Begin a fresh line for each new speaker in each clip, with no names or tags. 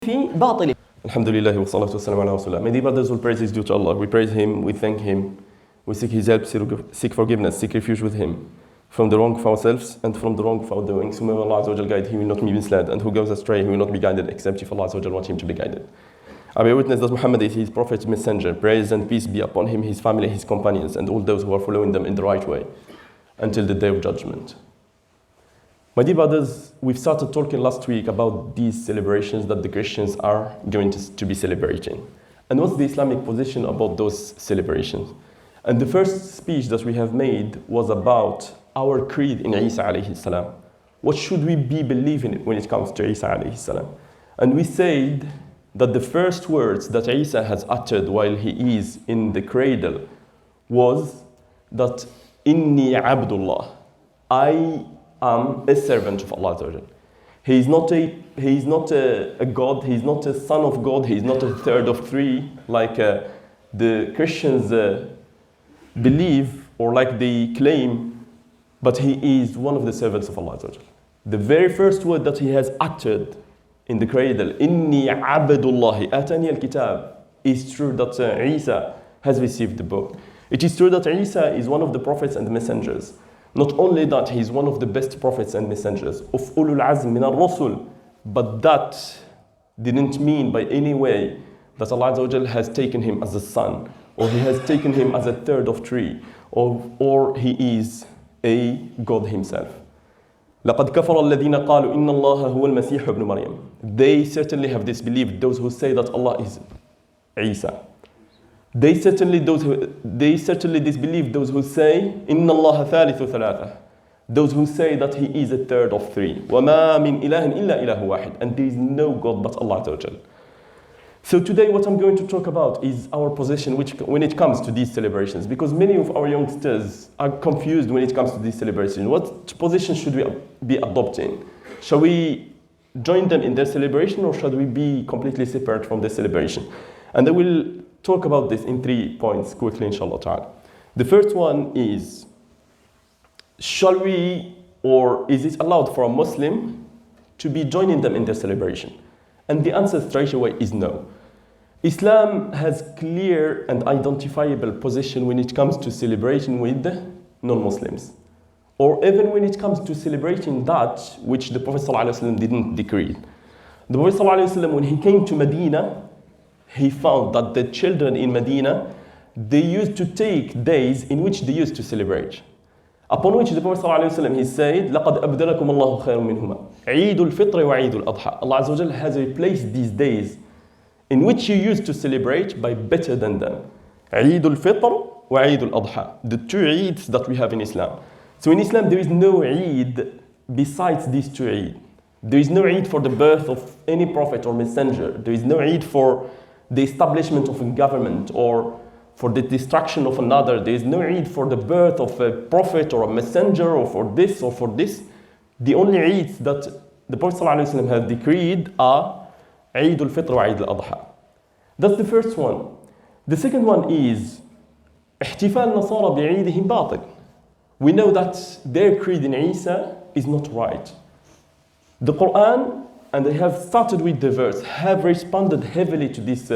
في باطله.
Alhamdulillah wa salatu wa salam ala rasulullah. May the brothers will praise is due to Allah. We praise Him, we thank Him, we seek His help, seek forgiveness, seek refuge with Him from the wrong of ourselves and from the wrong of our doings. Whomever Allah Azza wa Jal guide, he will not be misled, and who goes astray, he will not be guided except if Allah Azza wa Jal wants him to be guided. I bear witness that Muhammad is His Prophet, Messenger. Praise and peace be upon him, his family, his companions, and all those who are following them in the right way until the day of judgment. My dear brothers, we've started talking last week about these celebrations that the Christians are going to be celebrating. And what's the Islamic position about those celebrations? And the first speech that we have made was about our creed in Isa alayhi salam. What should we be believing when it comes to Isa alayhi salam? And we said that the first words that Isa has uttered while he is in the cradle was that Inni Abdullah, I am a servant of Allah Azza wa Jal. He is not a God, he is not a son of God, he is not a third of three like the Christians believe or like they claim, but he is one of the servants of Allah Azza wa Jal. The very first word that he has uttered in the cradle, Inni Abdullahi Atani al-Kitab, is true that Isa has received the book. It is true that Isa is one of the prophets and messengers. Not only that, he is one of the best prophets and messengers of Ulul Azm min al-Rasul, but that didn't mean by any way that Allah Azza wa Jal has taken him as a son, or he has taken him as a third of three, or he is a God himself. لَقَدْ كَفَرَ الَّذِينَ قَالُوا إِنَّ اللَّهَ هُوَ الْمَسِيحُ ابْنُ مَرْيَمَ. They certainly have disbelieved, those who say that Allah is Isa. They certainly disbelieve those who say إِنَّ اللَّهَ ثَالِثُ ثَلَاثَةٍ. Those who say that he is a third of three. وَمَا مِنْ إِلَهٍ إِلَّا إِلَهُ وَاحِدٍ. And there is no God but Allah Azza wa Jal. So today what I'm going to talk about is our position when it comes to these celebrations, because many of our youngsters are confused when it comes to these celebrations. What position should we be adopting? Shall we join them in their celebration, or should we be completely separate from their celebration? And I will talk about this in 3 points quickly, inshallah ta'ala. The first one is, shall we, or is it allowed for a Muslim to be joining them in their celebration? And the answer straight away is no. Islam has clear and identifiable position when it comes to celebrating with non-Muslims, or even when it comes to celebrating that which the Prophet ﷺ didn't decree. The Prophet ﷺ, when he came to Medina, he found that the children in Medina, they used to take days in which they used to celebrate. Upon which the Prophet ﷺ, he said, لَقَدْ أَبْدَلَكُمُ اللَّهُ خَيْرٌ مِّنْهُمَا عِيدُ الْفِطْرِ وَعِيدُ الْأَضْحَى. Allah Azza wa Jal has replaced these days in which you used to celebrate by better than them. عِيدُ الْفِطْرِ وَعِيدُ الْأَضْحَى. The two Eids that we have in Islam. So in Islam there is no Eid besides these two Eid. There is no Eid for the birth of any prophet or messenger. There is no Eid for the establishment of a government or for the destruction of another. There is no Eid for the birth of a prophet or a messenger, or for this or for this. The only Eids that the Prophet ﷺ has decreed are Eid al-Fitr wa Eid al-Adha. That's the first one. The second one is احتفال النصارى بعيدهم باطل. We know that their creed in Isa is not right. The Quran, and they have started with the verse, have responded heavily to these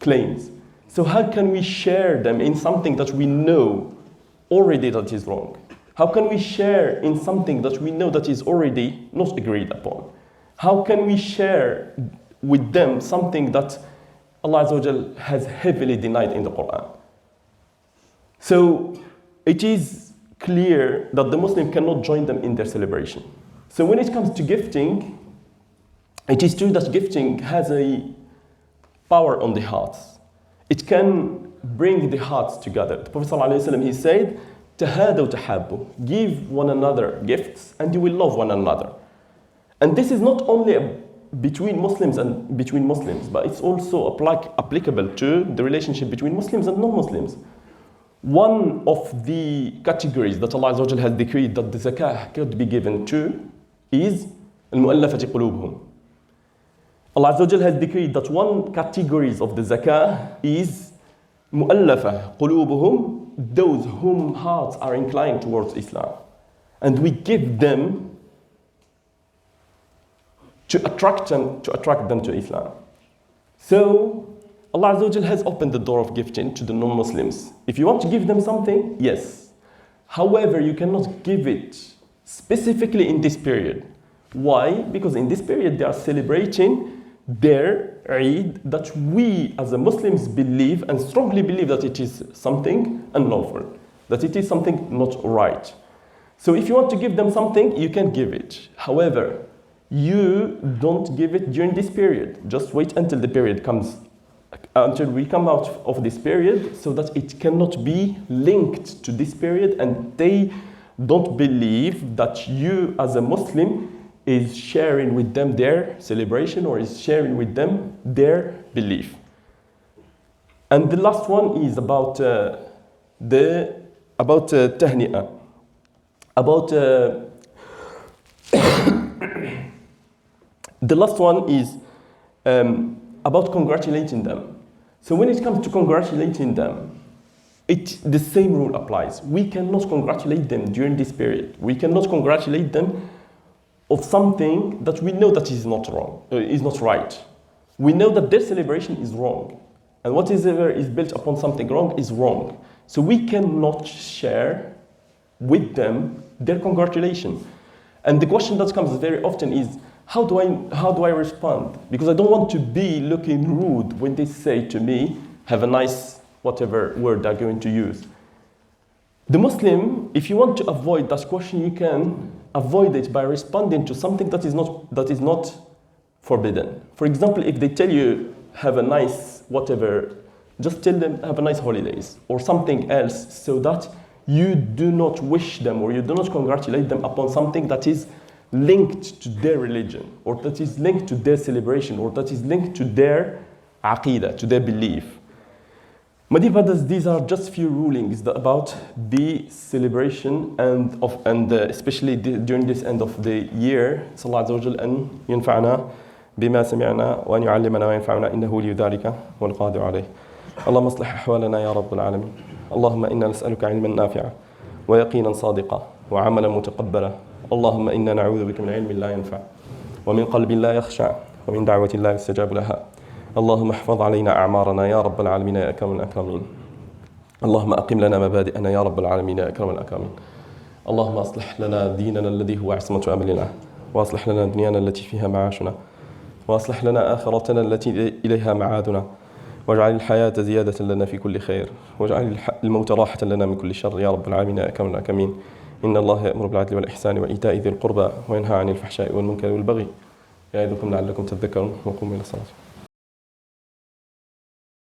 claims. So how can we share them in something that we know already that is wrong? How can we share in something that we know that is already not agreed upon? How can we share with them something that Allah Azza wa Jal has heavily denied in the Quran? So it is clear that the Muslim cannot join them in their celebration. So when it comes to gifting, it is true that gifting has a power on the hearts. It can bring the hearts together. The Prophet ﷺ, he said, تَهَادَوْ تَحَابُّ. Give one another gifts and you will love one another. And this is not only between Muslims and between Muslims, but it's also applicable to the relationship between Muslims and non-Muslims. One of the categories that Allah Azza wa Jal has decreed that the zakah could be given to is al-mu'allafati qulubuhum. Allah Azza wa Jal has decreed that one categories of the zakah is mu'allafa qulubuhum, those whom hearts are inclined towards Islam. And we give them to attract them to Islam. So Allah Azza wa Jal has opened the door of gifting to the non-Muslims. If you want to give them something, yes. However, you cannot give it specifically in this period. Why? Because in this period they are celebrating their Eid that we as a Muslims believe and strongly believe that it is something unlawful, that it is something not right. So if you want to give them something, you can give it. However, you don't give it during this period. Just wait until the period comes, until we come out of this period, so that it cannot be linked to this period and they don't believe that you as a Muslim is sharing with them their celebration or is sharing with them their belief. And the last one is about tahni'ah. The last one is about congratulating them. So when it comes to congratulating them, the same rule applies. We cannot congratulate them during this period. We cannot congratulate them of something that we know that is not wrong, is not right. We know that their celebration is wrong. And whatever is built upon something wrong is wrong. So we cannot share with them their congratulation. And the question that comes very often is, how do I respond? Because I don't want to be looking rude when they say to me, have a nice, whatever word they're going to use. The Muslim, if you want to avoid that question, you can avoid it by responding to something that is not forbidden. For example, if they tell you, have a nice, whatever, just tell them, have a nice holidays, or something else, so that you do not wish them or you do not congratulate them upon something that is linked to their religion, or that is linked to their celebration, or that is linked to their aqidah, to their belief. My dear brothers, these are just few rulings about the celebration and especially during this end of the year. صلى الله عز وجل أن ينفعنا بما سمعنا وأن يعلمنا وينفعنا إنه ولي ذلك والقادر عليه. اللهم اصلح أحوالنا يا رب العالمين. اللهم إنا نسألك علما نافعا ويقينا صادقا وعملا متقبلا. اللهم إنا نعوذ بك من علم لا ينفع ومن قلب لا يخشع ومن دعوة لا يستجاب لها. اللهم احفظ علينا أعمارنا يا رب العالمين يا أكرم الأكرمين. اللهم أقم لنا مبادئنا يا رب العالمين يا أكرم الأكرمين. اللهم أصلح لنا ديننا الذي هو عصمة أمرنا وأصلح لنا دنيانا التي فيها معاشنا وأصلح لنا آخرتنا التي إليها معادنا واجعل الحياة زيادة لنا في كل خير واجعل الموت راحة لنا من كل شر يا رب العالمين يا أكرم الأكرمين. إن الله يأمر بالعدل والإحسان وإيتاء ذي القربى وينهى عن الفحشاء والمنكر والبغي يعظكم لعلكم تذكرون وقوموا إلى الصلاة.